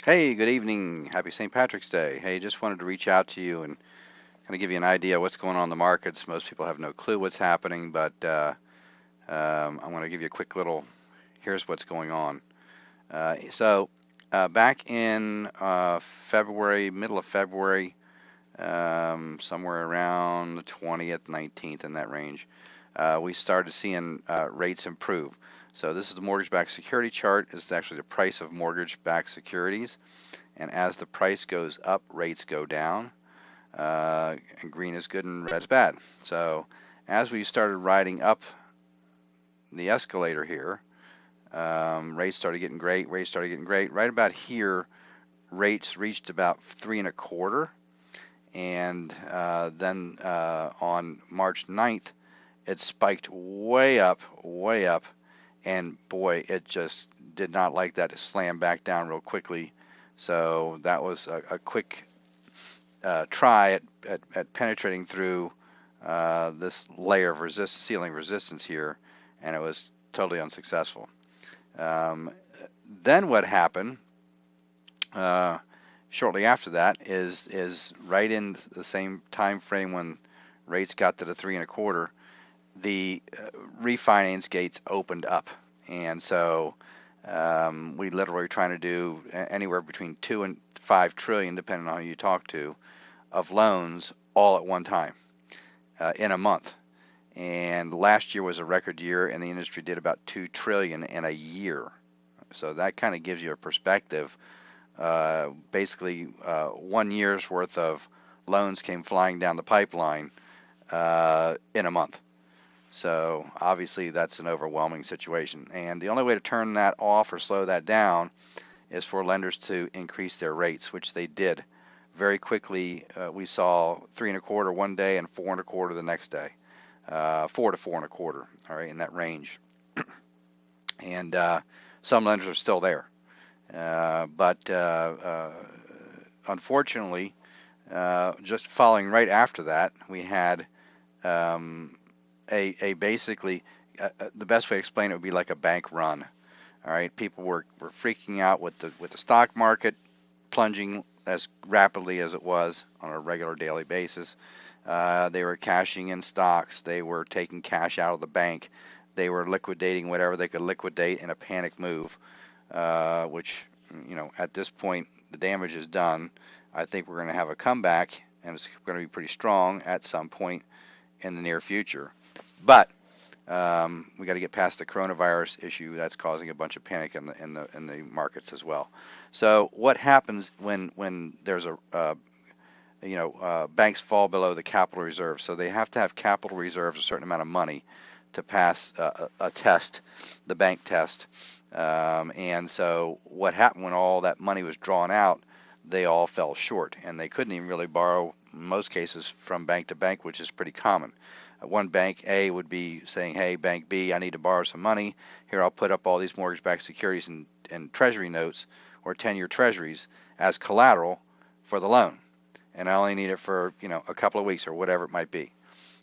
Hey, good evening. Happy St. Patrick's Day. Hey, just wanted to reach out to you and kind of give you an idea of what's going on in the markets. Most people have no clue what's happening, but I'm going to give you a quick little here's what's going on. Back in February, middle of February, somewhere around the 20th, 19th, in that range, we started seeing rates improve. So this is the mortgage-backed security chart. It's actually the price of mortgage-backed securities. And as the price goes up, rates go down. And green is good and red is bad. So as we started riding up the escalator here, rates started getting great. Rates started getting great. Right about here, rates reached about 3.25, and then on March 9th, it spiked way up, and boy, it just did not like that. It slammed back down real quickly. So that was a quick try at penetrating through this layer of ceiling resistance here, and it was totally unsuccessful. Um, then what happened uh, shortly after that is right in the same time frame when rates got to the 3.25, the refinance gates opened up, and so we literally were trying to do anywhere between 2 and 5 trillion, depending on who you talk to, of loans all at one time in a month. And last year was a record year, and the industry did about 2 trillion in a year. So that kind of gives you a perspective. Basically, 1 year's worth of loans came flying down the pipeline in a month. So obviously that's an overwhelming situation. And the only way to turn that off or slow that down is for lenders to increase their rates, which they did. Very quickly, we saw 3.25 one day and 4.25 the next day, 4 to 4.25, all right, in that range. And some lenders are still there, but unfortunately, just following right after that, we had um, a basically the best way to explain it would be like a bank run. All right, people were freaking out with the stock market plunging as rapidly as it was on a regular daily basis. They were cashing in stocks. They were taking cash out of the bank. They were liquidating whatever they could liquidate in a panic move, which, at this point, the damage is done. I think we're going to have a comeback, and it's going to be pretty strong at some point in the near future. But we got to get past the coronavirus issue that's causing a bunch of panic in the markets as well. So what happens when there's banks fall below the capital reserve? So they have to have capital reserves, a certain amount of money, to pass a test, the bank test. And so what happened when all that money was drawn out? They all fell short, and they couldn't even really borrow, in most cases, from bank to bank, which is pretty common. One bank A would be saying, hey, bank B, I need to borrow some money. Here, I'll put up all these mortgage-backed securities and treasury notes or 10-year treasuries as collateral for the loan. And I only need it for, a couple of weeks or whatever it might be.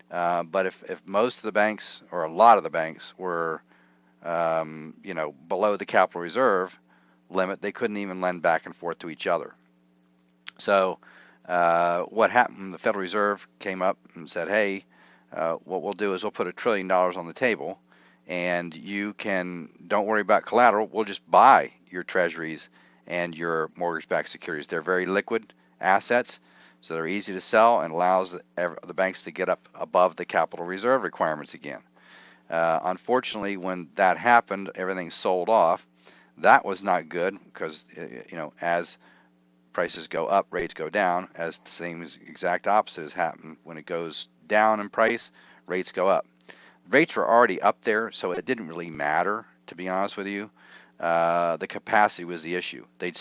But if most of the banks or a lot of the banks were, below the capital reserve limit, they couldn't even lend back and forth to each other. So what happened? The Federal Reserve came up and said, hey, what we'll do is we'll put $1 trillion on the table, and don't worry about collateral. We'll just buy your treasuries and your mortgage-backed securities. They're very liquid assets, so they're easy to sell and allows the banks to get up above the capital reserve requirements again. Unfortunately, when that happened, everything sold off. That was not good because, as prices go up, rates go down, as the same exact opposite has happened. When it goes down in price, rates go up. Rates were already up there, so it didn't really matter, to be honest with you. The capacity was the issue. They're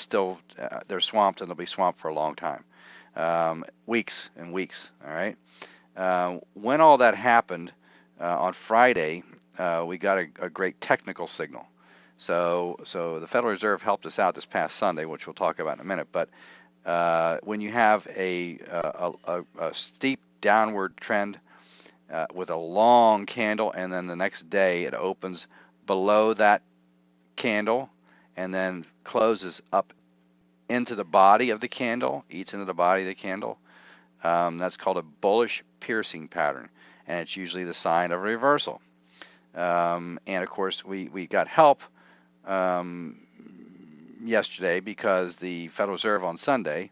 swamped, and they'll be swamped for a long time, weeks and weeks. All right. When all that happened on Friday, we got a great technical signal. So the Federal Reserve helped us out this past Sunday, which we'll talk about in a minute. But when you have a steep downward trend with a long candle, and then the next day it opens below that candle and then closes up into the body of the candle, eats into the body of the candle. That's called a bullish piercing pattern, and it's usually the sign of a reversal. And of course, we got help yesterday because the Federal Reserve on Sunday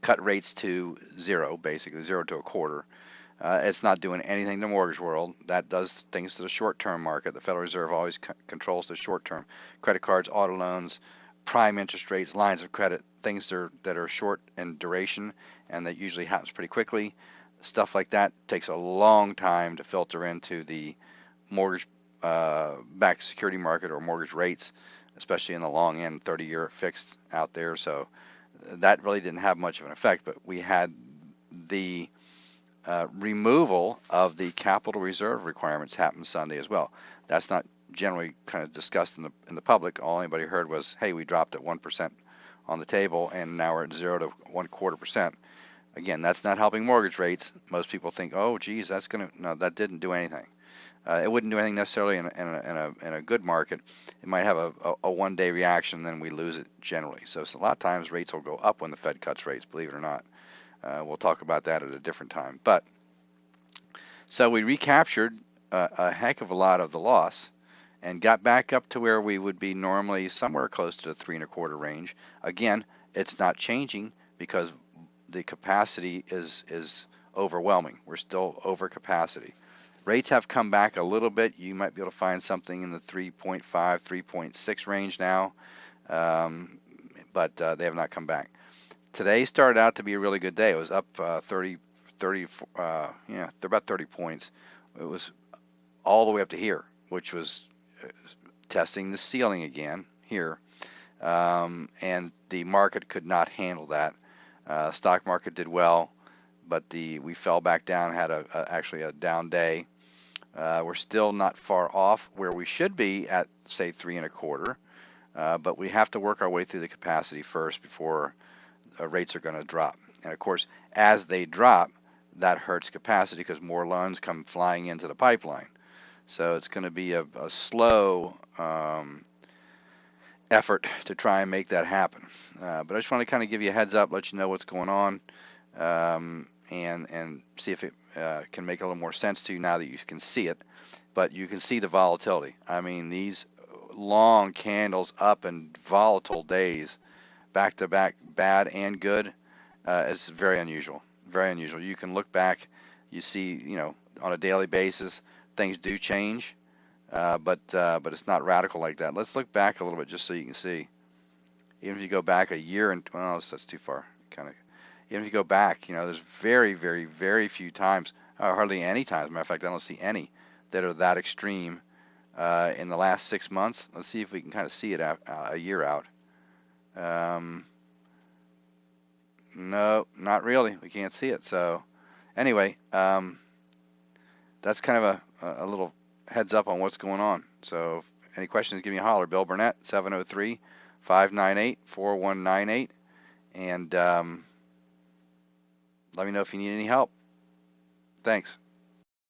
cut rates to zero, basically zero to a quarter. It's not doing anything in the mortgage world. That does things to the short-term market. The Federal Reserve always controls the short-term. Credit cards, auto loans, prime interest rates, lines of credit, things that are short in duration, and that usually happens pretty quickly. Stuff like that takes a long time to filter into the mortgage-backed security market or mortgage rates, especially in the long end, 30-year fixed out there. So that really didn't have much of an effect, but we had the removal of the capital reserve requirements happen Sunday as well. That's not generally kind of discussed in the public. All anybody heard was, hey, we dropped at 1% on the table, and now we're at 0 to 1/4%. Again, that's not helping mortgage rates. Most people think, oh, geez, that's gonna. No, that didn't do anything. It wouldn't do anything necessarily in a good market. It might have a one-day reaction, and then we lose it generally. So a lot of times rates will go up when the Fed cuts rates, believe it or not. We'll talk about that at a different time. But so we recaptured a heck of a lot of the loss and got back up to where we would be normally somewhere close to the 3 1/4 range. Again, it's not changing because the capacity is overwhelming. We're still over capacity. Rates have come back a little bit. You might be able to find something in the 3.5, 3.6 range now, but they have not come back. Today started out to be a really good day. It was up 30, yeah, they're about 30 points. It was all the way up to here, which was testing the ceiling again here, and the market could not handle that. Stock market did well, but we fell back down, had actually a down day. We're still not far off where we should be at, say, 3 1/4, but we have to work our way through the capacity first before rates are going to drop. And of course, as they drop, that hurts capacity because more loans come flying into the pipeline. So it's going to be a slow effort to try and make that happen. But I just want to kind of give you a heads up, let you know what's going on, and see if it can make a little more sense to you now that you can see it. But you can see the volatility. I mean, these long candles up and volatile days, back to back, bad and good, is very unusual. Very unusual. You can look back, you see, on a daily basis, things do change, but it's not radical like that. Let's look back a little bit just so you can see. Even if you go back a year and, well, that's too far. Even if you go back, there's very, very, very few times, hardly any times. As a matter of fact, I don't see any that are that extreme in the last 6 months. Let's see if we can kind of see it a year out. No, not really. We can't see it. So anyway, that's kind of a little heads up on what's going on. So if any questions, give me a holler. Bill Burnett, 703-598-4198. And let me know if you need any help. Thanks.